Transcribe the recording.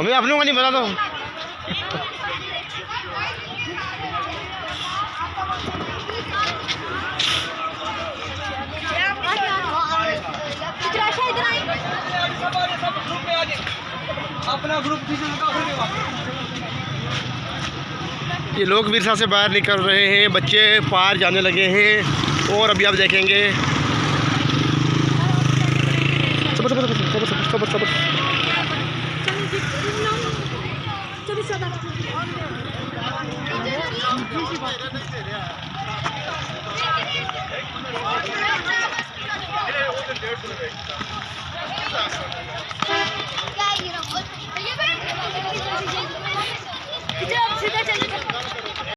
हमें अपनों का नहीं पता तो। अपना ग्रुप ये लोग विरसा से बाहर निकल रहे हैं, बच्चे पार जाने लगे हैं और अभी आप देखेंगे। सबर सबर सबर सबर सबर सबर क्या